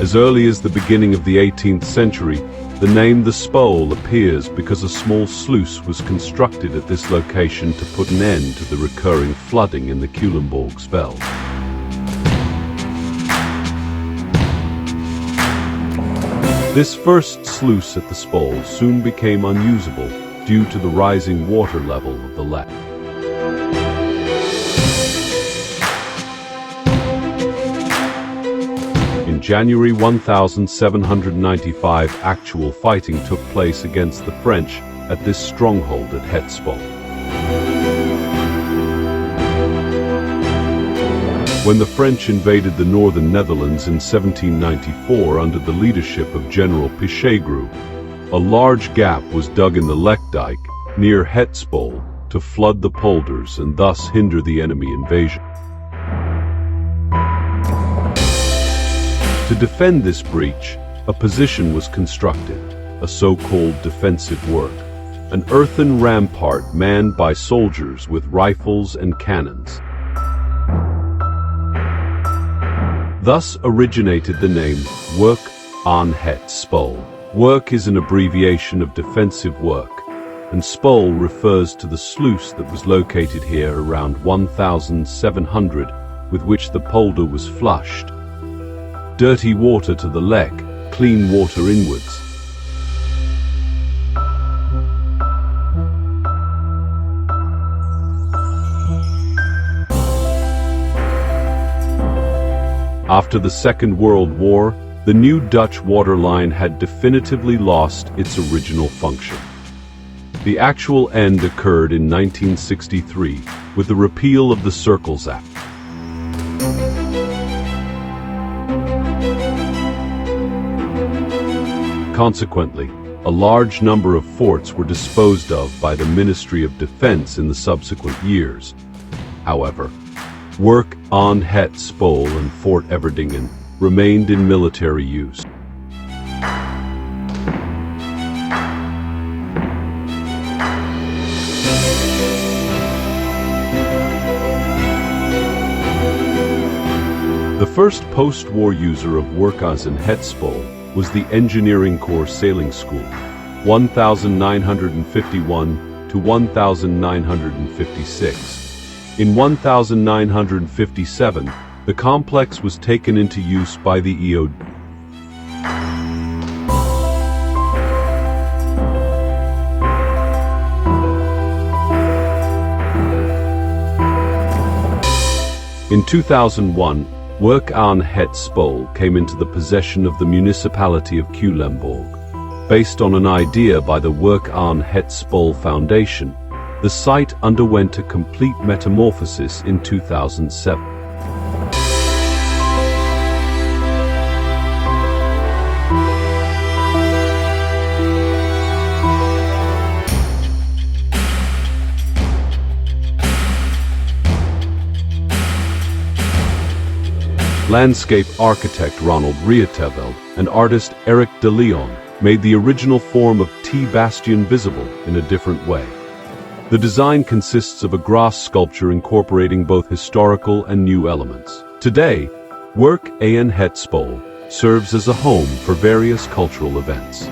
As early as the beginning of the 18th century, the name the Spoel appears because a small sluice was constructed at this location to put an end to the recurring flooding in the Culemborg spell. This first sluice at the Spoel soon became unusable due to the rising water level of the lek. In January 1795, actual fighting took place against the French at this stronghold at Spoel. When the French invaded the northern Netherlands in 1794 under the leadership of General Pichegru, a large gap was dug in the Diefdijk near Spoel to flood the polders and thus hinder the enemy invasion. To defend this breach, a position was constructed, a so-called defensive work, an earthen rampart manned by soldiers with rifles and cannons. Thus originated the name Werk aan het Spoel. Werk is an abbreviation of defensive work, and Spoel refers to the sluice that was located here around 1700, with which the polder was flushed. Dirty water to the lek, clean water inwards. After the Second World War, the new Dutch waterline had definitively lost its original function. The actual end occurred in 1963 with the repeal of the Circles Act. Consequently, a large number of forts were disposed of by the Ministry of Defense in the subsequent years. However, Werk aan het Spoel and Fort Everdingen remained in military use. The first post-war user of Werk aan het Spoel was the Engineering Corps Sailing School, 1951 to 1956. In 1957, the complex was taken into use by the EOD. In 2001, Werk aan het Spoel came into the possession of the municipality of Culemborg. Based on an idea by the Werk aan het Spoel Foundation, the site underwent a complete metamorphosis in 2007. Landscape architect Ronald Rietveld and artist Eric de Leon made the original form of T-bastion visible in a different way. The design consists of a grass sculpture incorporating both historical and new elements. Today, Werk aan het Spoel serves as a home for various cultural events.